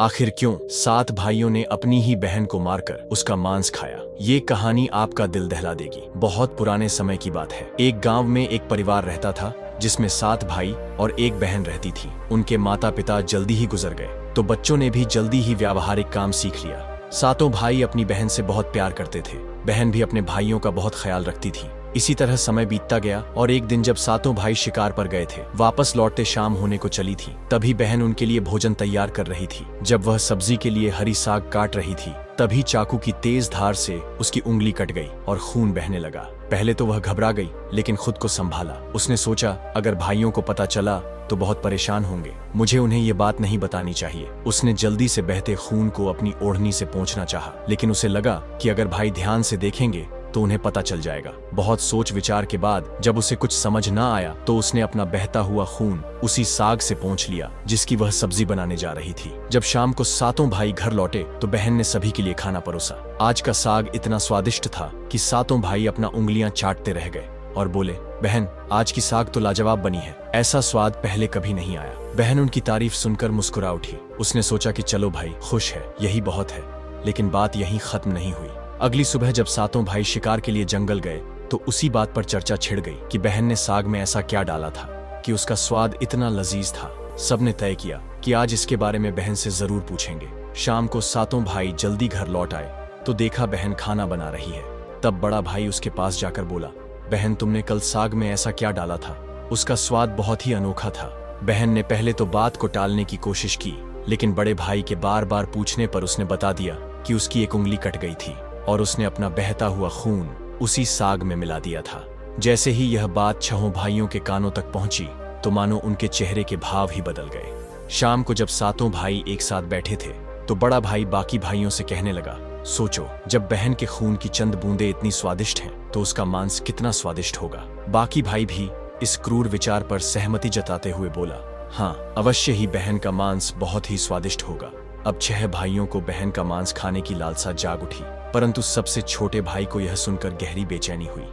आखिर क्यों 7 भाइयों ने अपनी ही बहन को मारकर उसका मांस खाया? ये कहानी आपका दिल दहला देगी। बहुत पुराने समय की बात है। एक गांव में एक परिवार रहता था जिसमें 7 भाई और एक बहन रहती थी। उनके माता पिता जल्दी ही गुजर गए तो बच्चों ने भी जल्दी ही व्यावहारिक काम सीख लिया। सातों भाई अपनी बहन से बहुत प्यार करते थे। बहन भी अपने भाइयों का बहुत ख्याल रखती थी। इसी तरह समय बीतता गया और एक दिन जब सातों भाई शिकार पर गए थे, वापस लौटते शाम होने को चली थी, तभी बहन उनके लिए भोजन तैयार कर रही थी। जब वह सब्जी के लिए हरी साग काट रही थी, तभी चाकू की तेज धार से उसकी उंगली कट गई और खून बहने लगा। पहले तो वह घबरा गई, लेकिन खुद को संभाला। उसने सोचा, अगर भाइयों को पता चला तो बहुत परेशान होंगे, मुझे उन्हें ये बात नहीं बतानी चाहिए। उसने जल्दी से बहते खून को अपनी ओढ़नी से पोंछना चाहा, लेकिन उसे लगा कि अगर भाई ध्यान से देखेंगे तो उन्हें पता चल जाएगा। बहुत सोच विचार के बाद जब उसे कुछ समझ ना आया तो उसने अपना बहता हुआ खून उसी साग से पोंछ लिया जिसकी वह सब्जी बनाने जा रही थी। जब शाम को सातों भाई घर लौटे तो बहन ने सभी के लिए खाना परोसा। आज का साग इतना स्वादिष्ट था कि सातों भाई अपना उंगलियां चाटते रह गए और बोले, बहन, आज की साग तो लाजवाब बनी है, ऐसा स्वाद पहले कभी नहीं आया। बहन उनकी तारीफ सुनकर मुस्कुरा उठी। उसने सोचा कि चलो भाई, खुश है, यही बहुत है। लेकिन बात यहीं खत्म नहीं हुई। अगली सुबह जब सातों भाई शिकार के लिए जंगल गए तो उसी बात पर चर्चा छिड़ गई कि बहन ने साग में ऐसा क्या डाला था कि उसका स्वाद इतना लजीज था। सबने तय किया कि आज इसके बारे में बहन से जरूर पूछेंगे। शाम को सातों भाई जल्दी घर लौट आए तो देखा बहन खाना बना रही है। तब बड़ा भाई उसके पास जाकर बोला, बहन, तुमने कल साग में ऐसा क्या डाला था? उसका स्वाद बहुत ही अनोखा था। बहन ने पहले तो बात को टालने की कोशिश की, लेकिन बड़े भाई के बार बार पूछने पर उसने बता दिया कि उसकी एक उंगली कट गई थी और उसने अपना बहता हुआ खून उसी साग में मिला दिया था। जैसे ही यह बात छहों भाइयों के कानों तक पहुंची तो मानो उनके चेहरे के भाव ही बदल गए। शाम को जब सातों भाई एक साथ बैठे थे तो बड़ा भाई बाकी भाइयों से कहने लगा, सोचो, जब बहन के खून की चंद बूंदें इतनी स्वादिष्ट हैं तो उसका मांस कितना स्वादिष्ट होगा। बाकी भाई भी इस क्रूर विचार पर सहमति जताते हुए बोला, हाँ, अवश्य ही बहन का मांस बहुत ही स्वादिष्ट होगा। अब 6 भाइयों को बहन का मांस खाने की लालसा जाग उठी, परंतु सबसे छोटे भाई को यह सुनकर गहरी बेचैनी हुई।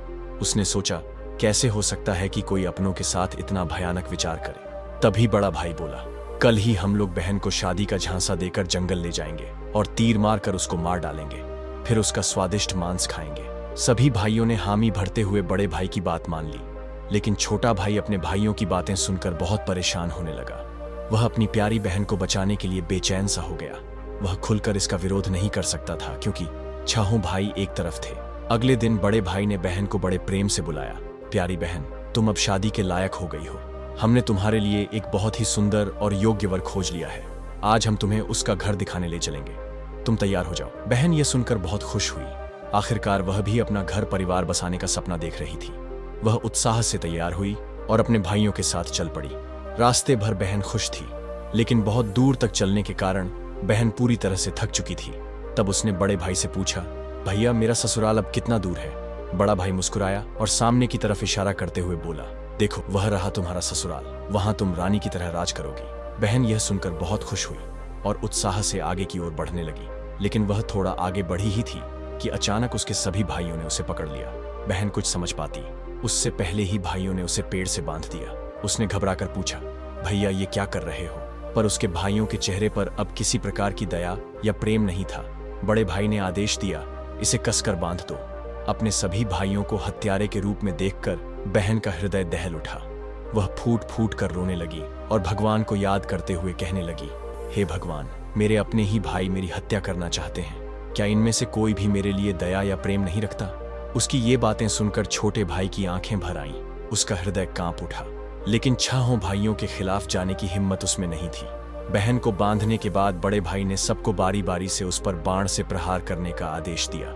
उसने सोचा, कैसे हो सकता है कि कोई अपनों के साथ इतना भयानक विचार करे। तभी बड़ा भाई बोला, कल ही हम लोग बहन को शादी का झांसा देकर जंगल ले जाएंगे और तीर मारकर उसको मार डालेंगे, फिर उसका स्वादिष्ट मांस खाएंगे। सभी भाइयों ने हामी भरते हुए बड़े भाई की बात मान ली, लेकिन छोटा भाई अपने भाइयों की बातें सुनकर बहुत परेशान होने लगा। वह अपनी प्यारी बहन को बचाने के लिए बेचैन सा हो गया। वह खुलकर इसका विरोध नहीं कर सकता था क्योंकि छहों भाई एक तरफ थे। अगले दिन बड़े भाई ने बहन को बड़े प्रेम से बुलाया, प्यारी बहन, तुम अब शादी के लायक हो गई हो। हमने तुम्हारे लिए एक बहुत ही सुंदर और योग्य वर खोज लिया है। आज हम तुम्हें उसका घर दिखाने ले चलेंगे, तुम तैयार हो जाओ। बहन यह सुनकर बहुत खुश हुई। आखिरकार वह भी अपना घर परिवार बसाने का सपना देख रही थी। वह उत्साह से तैयार हुई और अपने भाइयों के साथ चल पड़ी। रास्ते भर बहन खुश थी, लेकिन बहुत दूर तक चलने के कारण बहन पूरी तरह से थक चुकी थी। तब उसने बड़े भाई से पूछा, भैया, मेरा ससुराल अब कितना दूर है? बड़ा भाई मुस्कुराया और सामने की तरफ इशारा करते हुए बोला, देखो, वह रहा तुम्हारा ससुराल, वहां तुम रानी की तरह राज करोगी। बहन यह सुनकर बहुत खुश हुई और उत्साह से आगे की ओर बढ़ने लगी, लेकिन वह थोड़ा आगे बढ़ी ही थी कि अचानक उसके सभी भाइयों ने उसे पकड़ लिया। बहन कुछ समझ पाती उससे पहले ही भाइयों ने उसे पेड़ से बांध दिया। उसने घबराकर पूछा, भैया, ये क्या कर रहे हो? पर उसके भाइयों के चेहरे पर अब किसी प्रकार की दया या प्रेम नहीं था। बड़े भाई ने आदेश दिया, इसे कसकर बांध दो। अपने सभी भाइयों को हत्यारे के रूप में देखकर बहन का हृदय दहल उठा। वह फूट फूट कर रोने लगी और भगवान को याद करते हुए कहने लगी, हे भगवान, मेरे अपने ही भाई मेरी हत्या करना चाहते हैं, क्या इनमें से कोई भी मेरे लिए दया या प्रेम नहीं रखता? उसकी ये बातें सुनकर छोटे भाई की आंखें भर आईं। उसका हृदय कांप उठा, लेकिन छहों भाइयों के खिलाफ जाने की हिम्मत उसमें नहीं थी। बहन को बांधने के बाद बड़े भाई ने सबको बारी बारी से उस पर बाण से प्रहार करने का आदेश दिया।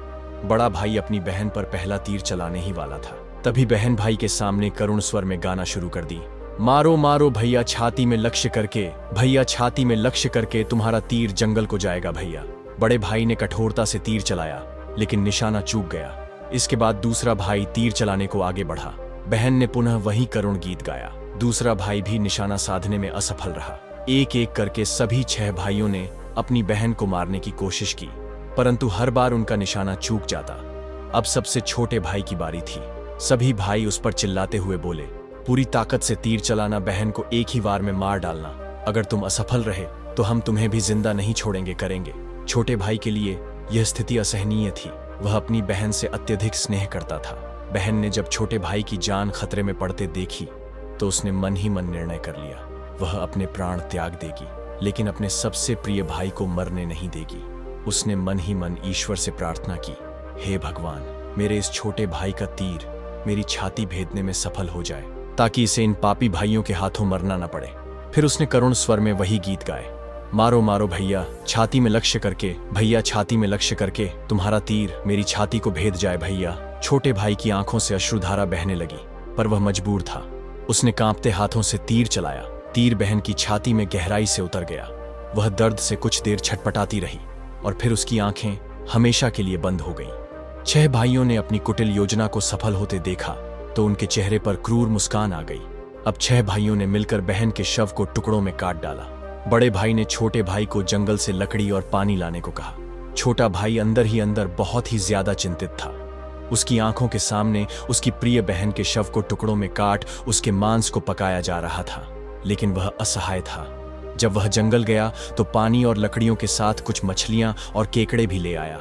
बड़ा भाई अपनी बहन पर पहला तीर चलाने ही वाला था, तभी बहन भाई के सामने करुण स्वर में गाना शुरू कर दी, मारो मारो भैया छाती में लक्ष्य करके, भैया छाती में लक्ष्य करके, तुम्हारा तीर जंगल को जाएगा भैया। बड़े भाई ने कठोरता से तीर चलाया, लेकिन निशाना चूक गया। इसके बाद दूसरा भाई तीर चलाने को आगे बढ़ा। बहन ने पुनः वही करुण गीत गाया। दूसरा भाई भी निशाना साधने में असफल रहा। एक एक करके सभी 6 भाइयों ने अपनी बहन को मारने की कोशिश की, परंतु हर बार उनका निशाना चूक जाता। अब सबसे छोटे भाई की बारी थी। सभी भाई उस पर चिल्लाते हुए बोले, पूरी ताकत से तीर चलाना, बहन को एक ही वार में मार डालना। अगर तुम असफल रहे तो हम तुम्हें भी जिंदा नहीं छोड़ेंगे करेंगे। छोटे भाई के लिए यह स्थिति असहनीय थी। वह अपनी बहन से अत्यधिक स्नेह करता था। बहन ने जब छोटे भाई की जान खतरे में पड़ते देखी तो उसने मन ही मन निर्णय कर लिया, वह अपने प्राण त्याग देगी, लेकिन अपने सबसे प्रिय भाई को मरने नहीं देगी। उसने मन ही मन ईश्वर से प्रार्थना की, हे भगवान, मेरे इस छोटे भाई का तीर मेरी छाती भेदने में सफल हो जाए, ताकि इसे इन पापी भाइयों के हाथों मरना न पड़े। फिर उसने करुण स्वर में वही गीत गाए, मारो मारो भैया छाती में लक्ष्य करके, भैया छाती में लक्ष्य करके, तुम्हारा तीर मेरी छाती को भेद जाए भैया। छोटे भाई की आंखों से अश्रुधारा बहने लगी, पर वह मजबूर था। उसने कांपते हाथों से तीर चलाया। तीर बहन की छाती में गहराई से उतर गया। वह दर्द से कुछ देर छटपटाती रही और फिर उसकी आंखें हमेशा के लिए बंद हो गईं। 6 भाइयों ने अपनी कुटिल योजना को सफल होते देखा तो उनके चेहरे पर क्रूर मुस्कान आ गई। अब 6 भाइयों ने मिलकर बहन के शव को टुकड़ों में काट डाला। बड़े भाई ने छोटे भाई को जंगल से लकड़ी और पानी लाने को कहा। छोटा भाई अंदर ही अंदर बहुत ही ज्यादा चिंतित था। उसकी आंखों के सामने उसकी प्रिय बहन के शव को टुकड़ों में काट उसके मांस को पकाया जा रहा था, लेकिन वह असहाय था। जब वह जंगल गया तो पानी और लकड़ियों के साथ कुछ मछलियां और केकड़े भी ले आया।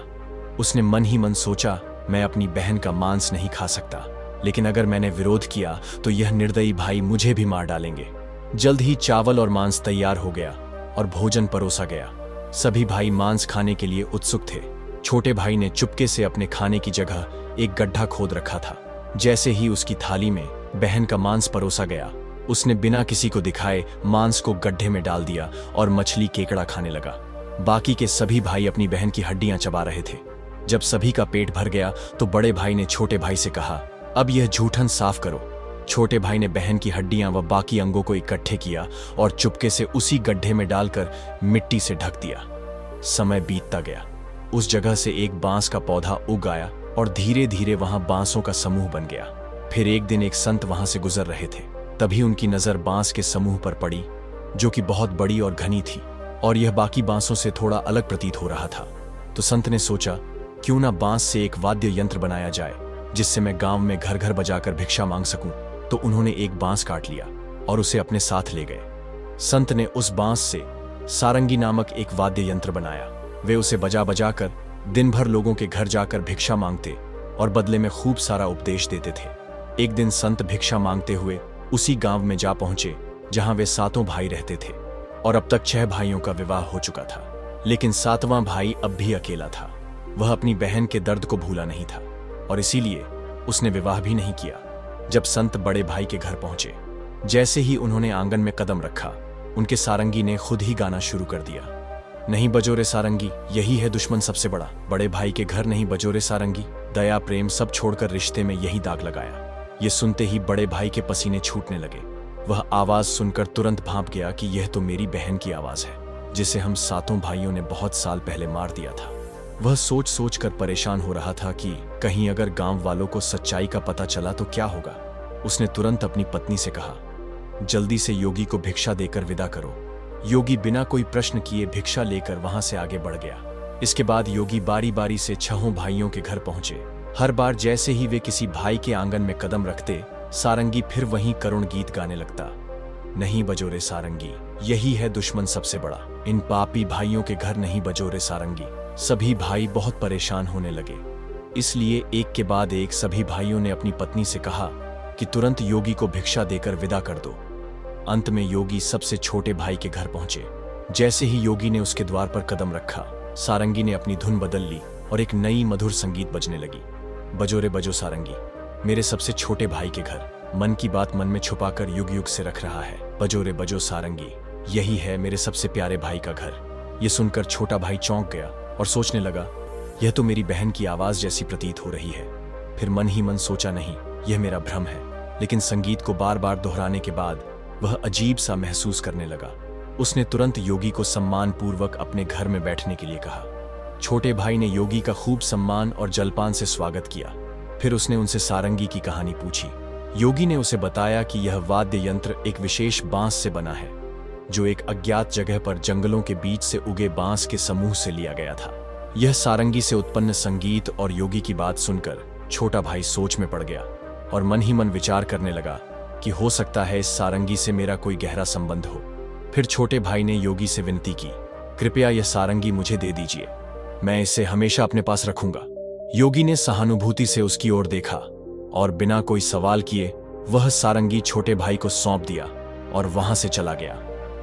उसने मन ही मन सोचा, मैं अपनी बहन का मांस नहीं खा सकता, लेकिन अगर मैंने विरोध किया तो यह निर्दयी भाई मुझे भी मार डालेंगे। जल्द ही चावल और मांस तैयार हो गया और भोजन परोसा गया। सभी भाई मांस खाने के लिए उत्सुक थे। छोटे भाई ने चुपके से अपने खाने की जगह एक गड्ढा खोद रखा था। जैसे ही उसकी थाली में बहन का मांस परोसा गया, उसने बिना किसी को दिखाए मांस को गड्ढे में डाल दिया और मछली केकड़ा खाने लगा। बाकी के सभी भाई अपनी बहन की हड्डियां चबा रहे थे। जब सभी का पेट भर गया तो बड़े भाई ने छोटे भाई से कहा, अब यह जूठन साफ करो। छोटे भाई ने बहन की हड्डियां व बाकी अंगों को इकट्ठे किया और चुपके से उसी गड्ढे में डालकर मिट्टी से ढक दिया। समय बीतता गया। उस जगह से एक बांस का पौधा उग आया और धीरे धीरे वहां बांसों का समूह बन गया। फिर एक दिन एक संत वहां से गुजर रहे थे। तभी उनकी नजर बांस के समूह पर पड़ी, जो कि बहुत बड़ी और घनी थी और यह बाकी बांसों से थोड़ा अलग प्रतीत हो रहा था। तो संत ने सोचा, क्यों ना बांस से एक वाद्य यंत्र बनाया जाए जिससे मैं गांव में घर घर बजाकर भिक्षा मांग सकूं। तो उन्होंने एक बांस काट लिया और उसे अपने साथ ले गए। संत ने उस बांस से सारंगी नामक एक वाद्य यंत्र बनाया। वे उसे बजा बजा कर दिन भर लोगों के घर जाकर भिक्षा मांगते और बदले में खूब सारा उपदेश देते थे। एक दिन संत भिक्षा मांगते हुए उसी गांव में जा पहुंचे जहां वे 7 भाई रहते थे और अब तक 6 भाइयों का विवाह हो चुका था, लेकिन 7वां भाई अब भी अकेला था। वह अपनी बहन के दर्द को भूला नहीं था और इसीलिए उसने विवाह भी नहीं किया। जब संत बड़े भाई के घर पहुंचे, जैसे ही उन्होंने आंगन में कदम रखा, उनके सारंगी ने खुद ही गाना शुरू कर दिया, नहीं बजो रे सारंगी, यही है दुश्मन सबसे बड़ा। बड़े भाई के घर नहीं बजो रे सारंगी, दया प्रेम सब छोड़कर रिश्ते में यही दाग लगाया। ये सुनते ही बड़े भाई के पसीने छूटने लगे। वह आवाज सुनकर तुरंत भांप गया कि यह तो मेरी बहन की आवाज है, जिसे हम 7 भाइयों ने बहुत साल पहले मार दिया था। वह सोच सोच कर परेशान हो रहा था कि कहीं अगर गांव वालों को सच्चाई का पता चला तो क्या होगा। उसने तुरंत अपनी पत्नी से कहा, जल्दी से योगी को भिक्षा देकर विदा करो। योगी बिना कोई प्रश्न किए भिक्षा लेकर वहां से आगे बढ़ गया। इसके बाद योगी बारी बारी से 6 भाइयों के घर पहुंचे। हर बार जैसे ही वे किसी भाई के आंगन में कदम रखते, सारंगी फिर वहीं करुण गीत गाने लगता, नहीं बजो रे सारंगी, यही है दुश्मन सबसे बड़ा। इन पापी भाइयों के घर नहीं बजो रे सारंगी। सभी भाई बहुत परेशान होने लगे, इसलिए एक के बाद एक सभी भाइयों ने अपनी पत्नी से कहा कि तुरंत योगी को भिक्षा देकर विदा कर दो। अंत में योगी सबसे छोटे भाई के घर पहुंचे। जैसे ही योगी ने उसके द्वार पर कदम रखा, सारंगी ने अपनी धुन बदल ली और एक नई मधुर संगीत बजने लगी, बजो रे बजो सारंगी, मेरे सबसे छोटे भाई के घर, मन की बात मन में छुपाकर युग युग से रख रहा है। बजो रे बजो सारंगी, यही है मेरे सबसे प्यारे भाई का घर। ये सुनकर छोटा भाई चौंक गया और सोचने लगा, यह तो मेरी बहन की आवाज जैसी प्रतीत हो रही है। फिर मन ही मन सोचा, नहीं, यह मेरा भ्रम है। लेकिन संगीत को बार बार दोहराने के बाद वह अजीब सा महसूस करने लगा। उसने तुरंत योगी को सम्मान पूर्वक अपने घर में बैठने के लिए कहा। छोटे भाई ने योगी का खूब सम्मान और जलपान से स्वागत किया। फिर उसने उनसे सारंगी की कहानी पूछी। योगी ने उसे बताया कि यह वाद्य यंत्र एक विशेष बांस से बना है, जो एक अज्ञात जगह पर जंगलों के बीच से उगे बांस के समूह से लिया गया था। यह सारंगी से उत्पन्न संगीत और योगी की बात सुनकर छोटा भाई सोच में पड़ गया और मन ही मन विचार करने लगा कि हो सकता है इस सारंगी से मेरा कोई गहरा संबंध हो। फिर छोटे भाई ने योगी से विनती की, कृपया यह सारंगी मुझे दे दीजिए, मैं इसे हमेशा अपने पास रखूंगा। योगी ने सहानुभूति से उसकी ओर देखा और बिना कोई सवाल किए वह सारंगी छोटे भाई को सौंप दिया और वहां से चला गया।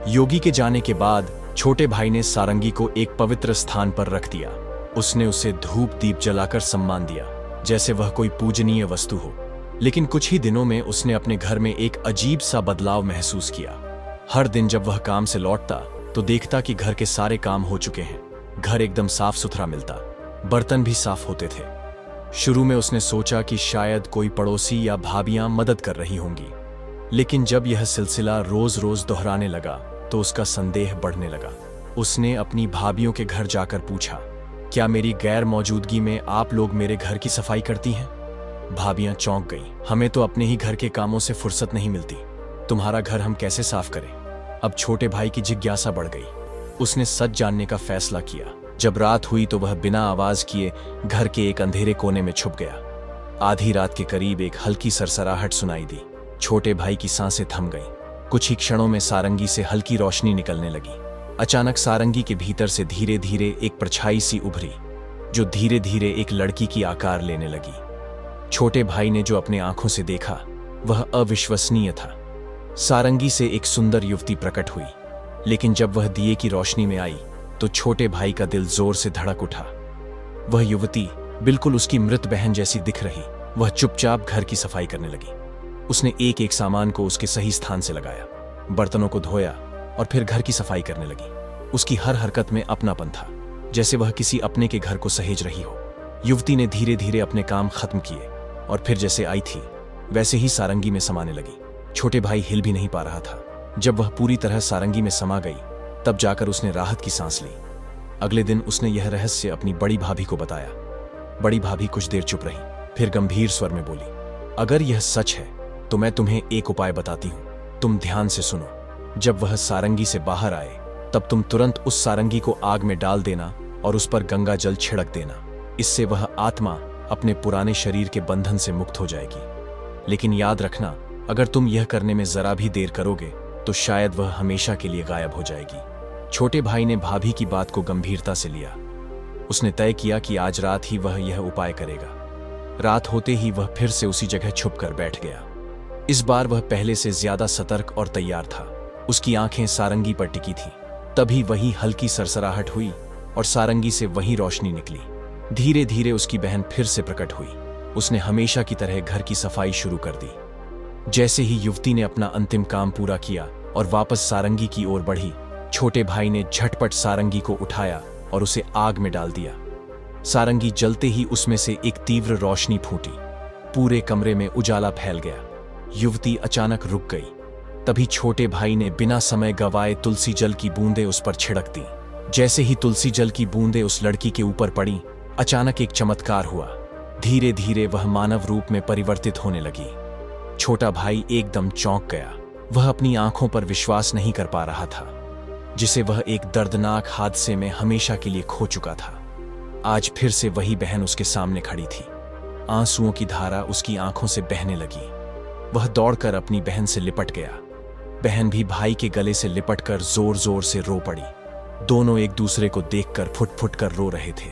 योगी के जाने के बाद छोटे भाई ने सारंगी को एक पवित्र स्थान पर रख दिया। उसने उसे धूप दीप जलाकर सम्मान दिया, जैसे वह कोई पूजनीय वस्तु हो। लेकिन कुछ ही दिनों में उसने अपने घर में एक अजीब सा बदलाव महसूस किया। हर दिन जब वह काम से लौटता तो देखता कि घर के सारे काम हो चुके हैं। घर एकदम साफ सुथरा मिलता, बर्तन भी साफ होते थे। शुरू में उसने सोचा कि शायद कोई पड़ोसी या भाभियां मदद कर रही होंगी, लेकिन जब यह सिलसिला रोज रोज दोहराने लगा तो उसका संदेह बढ़ने लगा। उसने अपनी भाभियों के घर जाकर पूछा, क्या मेरी गैर मौजूदगी में आप लोग मेरे घर की सफाई करती हैं? भाभियां चौंक गईं। हमें तो अपने ही घर के कामों से फुर्सत नहीं मिलती, तुम्हारा घर हम कैसे साफ करें? अब छोटे भाई की जिज्ञासा बढ़ गई। उसने सच जानने का फैसला किया। जब रात हुई तो वह बिना आवाज किए घर के एक अंधेरे कोने में छुप गया। आधी रात के करीब एक हल्की सरसराहट सुनाई दी। छोटे भाई की सांसें थम गईं। कुछ ही क्षणों में सारंगी से हल्की रोशनी निकलने लगी। अचानक सारंगी के भीतर से धीरे धीरे एक परछाई सी उभरी, जो धीरे धीरे एक लड़की की आकार लेने लगी। छोटे भाई ने जो अपने आंखों से देखा वह अविश्वसनीय था। सारंगी से एक सुंदर युवती प्रकट हुई, लेकिन जब वह दिए की रोशनी में आई तो छोटे भाई का दिल जोर से धड़क उठा। वह युवती बिल्कुल उसकी मृत बहन जैसी दिख रही। वह चुपचाप घर की सफाई करने लगी। उसने एक एक सामान को उसके सही स्थान से लगाया, बर्तनों को धोया और फिर घर की सफाई करने लगी। उसकी हर हरकत में अपनापन था, जैसे वह किसी अपने के घर को सहेज रही हो। युवती ने धीरे धीरे अपने काम खत्म किए और फिर जैसे आई थी वैसे ही सारंगी में समाने लगी। छोटे भाई हिल भी नहीं पा रहा था। जब वह पूरी तरह सारंगी में समा गई तब जाकर उसने राहत की सांस ली। अगले दिन उसने यह रहस्य अपनी बड़ी भाभी को बताया। बड़ी भाभी कुछ देर चुप रही, फिर गंभीर स्वर में बोली, अगर यह सच है तो मैं तुम्हें एक उपाय बताती हूं, तुम ध्यान से सुनो। जब वह सारंगी से बाहर आए तब तुम तुरंत उस सारंगी को आग में डाल देना और उस पर गंगा जल छिड़क देना। इससे वह आत्मा अपने पुराने शरीर के बंधन से मुक्त हो जाएगी। लेकिन याद रखना, अगर तुम यह करने में जरा भी देर करोगे तो शायद वह हमेशा के लिए गायब हो जाएगी। छोटे भाई ने भाभी की बात को गंभीरता से लिया। उसने तय किया कि आज रात ही वह यह उपाय करेगा। रात होते ही वह फिर से उसी जगह छुपकर बैठ गया। इस बार वह पहले से ज्यादा सतर्क और तैयार था। उसकी आंखें सारंगी पर टिकी थी। तभी वही हल्की सरसराहट हुई और सारंगी से वही रोशनी निकली। धीरे धीरे उसकी बहन फिर से प्रकट हुई। उसने हमेशा की तरह घर की सफाई शुरू कर दी। जैसे ही युवती ने अपना अंतिम काम पूरा किया और वापस सारंगी की ओर बढ़ी, छोटे भाई ने झटपट सारंगी को उठाया और उसे आग में डाल दिया। सारंगी जलते ही उसमें से एक तीव्र रोशनी फूटी। पूरे कमरे में उजाला फैल गया। युवती अचानक रुक गई। तभी छोटे भाई ने बिना समय गवाए तुलसी जल की बूंदें उस पर छिड़क दी। जैसे ही तुलसी जल की बूंदें उस लड़की के ऊपर पड़ी, अचानक एक चमत्कार हुआ। धीरे धीरे वह मानव रूप में परिवर्तित होने लगी। छोटा भाई एकदम चौंक गया। वह अपनी आंखों पर विश्वास नहीं कर पा रहा था, जिसे वह एक दर्दनाक हादसे में हमेशा के लिए खो चुका था। आज फिर से वही बहन उसके सामने खड़ी थी। आंसुओं की धारा उसकी आंखों से बहने लगी। वह दौड़कर अपनी बहन से लिपट गया। बहन भी भाई के गले से लिपटकर जोर जोर से रो पड़ी। दोनों एक दूसरे को देखकर फुट फुट कर रो रहे थे।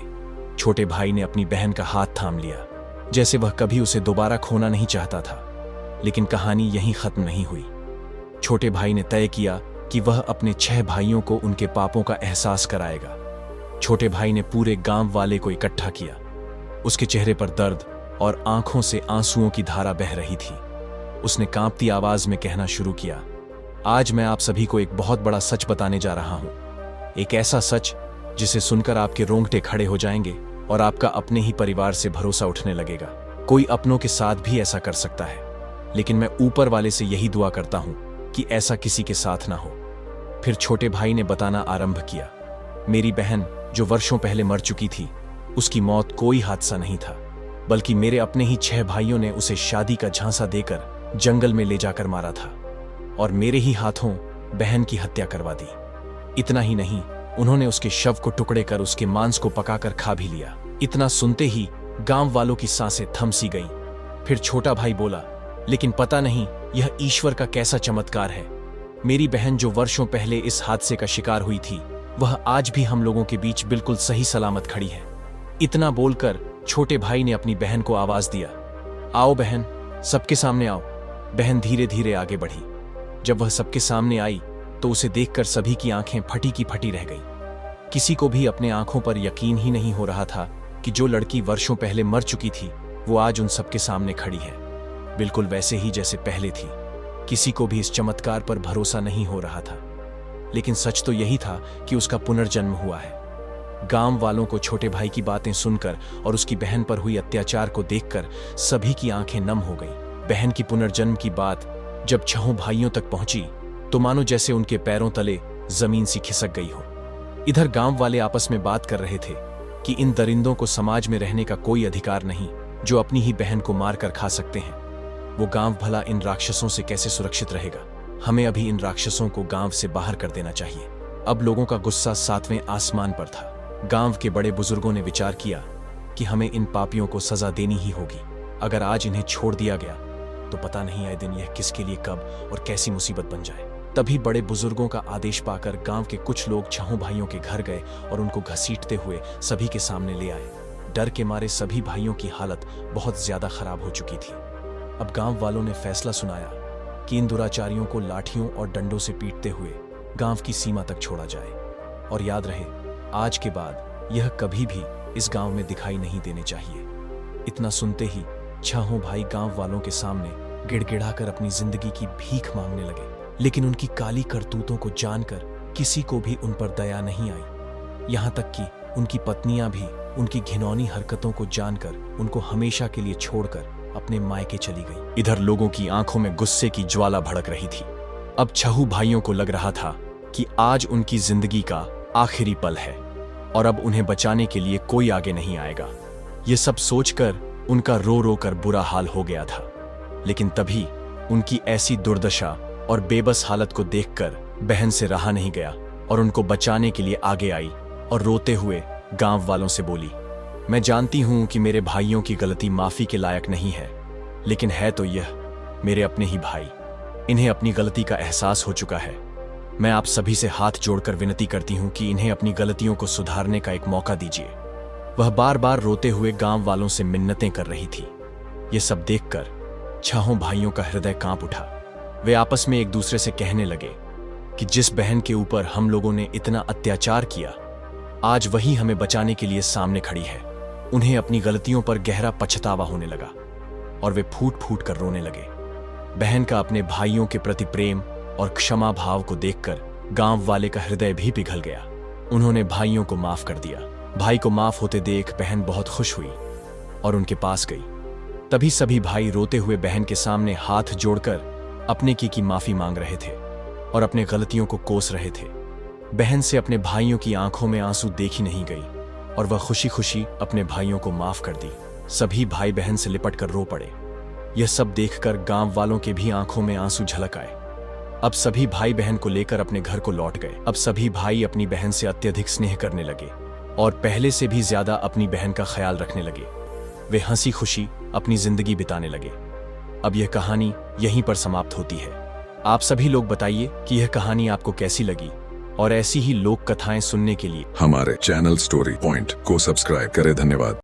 छोटे भाई ने अपनी बहन का हाथ थाम लिया, जैसे वह कभी उसे दोबारा खोना नहीं चाहता था। लेकिन कहानी यहीं खत्म नहीं हुई। छोटे भाई ने तय किया कि वह अपने 6 भाइयों को उनके पापों का एहसास कराएगा। छोटे भाई ने पूरे गांव वाले को इकट्ठा किया। उसके चेहरे पर दर्द और आंखों से आंसुओं की धारा बह रही थी। उसने कांपती आवाज में कहना शुरू किया, आज मैं आप सभी को एक बहुत बड़ा सच बताने जा रहा हूं। एक ऐसा सच जिसे सुनकर आपके रोंगटे खड़े हो जाएंगे और आपका अपने ही परिवार से भरोसा उठने लगेगा। कोई अपनों के साथ भी ऐसा कर सकता है, लेकिन मैं ऊपर वाले से यही दुआ करता हूं कि ऐसा किसी के साथ ना हो। फिर छोटे भाई ने बताना आरंभ किया, मेरी बहन जो वर्षों पहले मर चुकी थी, उसकी मौत कोई हादसा नहीं था, बल्कि मेरे अपने ही 6 भाइयों ने उसे शादी का झांसा देकर जंगल में ले जाकर मारा था और मेरे ही हाथों बहन की हत्या करवा दी। इतना ही नहीं, उन्होंने उसके शव को टुकड़े कर उसके मांस को पकाकर खा भी लिया। इतना सुनते ही गांव वालों की सांसें थम सी गईं। फिर छोटा भाई बोला, लेकिन पता नहीं यह ईश्वर का कैसा चमत्कार है। मेरी बहन जो वर्षों पहले इस हादसे का शिकार हुई थी, वह आज भी हम लोगों के बीच बिल्कुल सही सलामत खड़ी है। इतना बोलकर छोटे भाई ने अपनी बहन को आवाज दिया, आओ बहन, सबके सामने आओ। बहन धीरे धीरे आगे बढ़ी। जब वह सबके सामने आई तो उसे देखकर सभी की आंखें फटी की फटी रह गई। किसी को भी अपने आंखों पर यकीन ही नहीं हो रहा था कि जो लड़की वर्षों पहले मर चुकी थी वो आज उन सबके सामने खड़ी है, बिल्कुल वैसे ही जैसे पहले थी। किसी को भी इस चमत्कार पर भरोसा नहीं हो रहा था, लेकिन सच तो यही था कि उसका पुनर्जन्म हुआ है। गांव वालों को छोटे भाई की बातें सुनकर और उसकी बहन पर हुई अत्याचार को देखकर सभी की आंखें नम हो गईं। बहन की पुनर्जन्म की बात जब छहों भाइयों तक पहुंची तो मानो जैसे उनके पैरों तले जमीन सी खिसक गई हो। इधर गांव वाले आपस में बात कर रहे थे कि इन दरिंदों को समाज में रहने का कोई अधिकार नहीं जो अपनी ही बहन को मार कर खा सकते हैं। वो गांव भला इन राक्षसों से कैसे सुरक्षित रहेगा? हमें अभी इन राक्षसों को गांव से बाहर कर देना चाहिए। अब लोगों का गुस्सा 7वें आसमान पर था। गांव के बड़े बुजुर्गों ने विचार किया कि हमें इन पापियों को सजा देनी ही होगी। अगर आज इन्हें छोड़ दिया गया तो पता नहीं आए दिन यह किसके लिए कब और कैसी मुसीबत बन जाए। तभी बड़े बुजुर्गों का आदेश पाकर गांव के कुछ लोग छहों भाइयों के घर गए और उनको घसीटते हुए सभी के सामने ले आए। डर के मारे सभी भाइयों की हालत बहुत ज्यादा खराब हो चुकी थी। अब गांव वालों ने फैसला सुनाया कि इन दुराचारियों को लाठियों और डंडों से पीटते हुए गांव की सीमा तक छोड़ा जाए। और याद रहे, आज के बाद यह कभी भी इस गांव में दिखाई नहीं देने चाहिए। इतना सुनते ही छहों भाई गांव वालों के सामने गिड़गिड़ाकर अपनी जिंदगी की भीख मांगने लगे, लेकिन उनकी काली करतूतों को जानकर किसी को भी उन पर दया नहीं आई। यहां तक कि उनकी पत्नियां भी उनकी घिनौनी हरकतों को जानकर उनको हमेशा के लिए छोड़कर अपने मायके चली गई। इधर लोगों की आंखों में गुस्से की ज्वाला भड़क रही थी। अब छहु भाइयों को लग रहा था कि आज उनकी जिंदगी का आखिरी पल है और अब उन्हें बचाने के लिए कोई आगे नहीं आएगा। ये सब सोचकर उनका रो रो कर बुरा हाल हो गया था। लेकिन तभी उनकी ऐसी दुर्दशा और बेबस हालत को देखकर बहन से रहा नहीं गया और उनको बचाने के लिए आगे आई और रोते हुए गांव वालों से बोली, मैं जानती हूं कि मेरे भाइयों की गलती माफी के लायक नहीं है, लेकिन है तो यह मेरे अपने ही भाई। इन्हें अपनी गलती का एहसास हो चुका है। मैं आप सभी से हाथ जोड़कर विनती करती हूं कि इन्हें अपनी गलतियों को सुधारने का एक मौका दीजिए। वह बार बार रोते हुए गांव वालों से मिन्नतें कर रही थी। ये सब देखकर छहों भाइयों का हृदय कांप उठा। वे आपस में एक दूसरे से कहने लगे कि जिस बहन के ऊपर हम लोगों ने इतना अत्याचार किया, आज वही हमें बचाने के लिए सामने खड़ी है। उन्हें अपनी गलतियों पर गहरा पछतावा होने लगा और वे फूट फूट कर रोने लगे। बहन का अपने भाइयों के प्रति प्रेम और क्षमा भाव को देखकर गांव वाले का हृदय भी पिघल गया। उन्होंने भाइयों को माफ कर दिया। भाई को माफ होते देख बहन बहुत खुश हुई और उनके पास गई। तभी सभी भाई रोते हुए बहन के सामने हाथ जोड़कर अपने की माफी मांग रहे थे और अपने गलतियों को कोस रहे थे। बहन से अपने भाइयों की आंखों में आंसू देखी नहीं गई और वह खुशी खुशी अपने भाइयों को माफ कर दी। सभी भाई बहन से लिपट कर रो पड़े। यह सब देखकर गांव वालों के भी आंखों में आंसू झलक आए। अब सभी भाई बहन को लेकर अपने घर को लौट गए। अब सभी भाई अपनी बहन से अत्यधिक स्नेह करने लगे और पहले से भी ज्यादा अपनी बहन का ख्याल रखने लगे। वे हंसी खुशी अपनी जिंदगी बिताने लगे। अब यह कहानी यहीं पर समाप्त होती है। आप सभी लोग बताइए कि यह कहानी आपको कैसी लगी और ऐसी ही लोक कथाएं सुनने के लिए हमारे चैनल स्टोरी पॉइंट को सब्सक्राइब करें। धन्यवाद।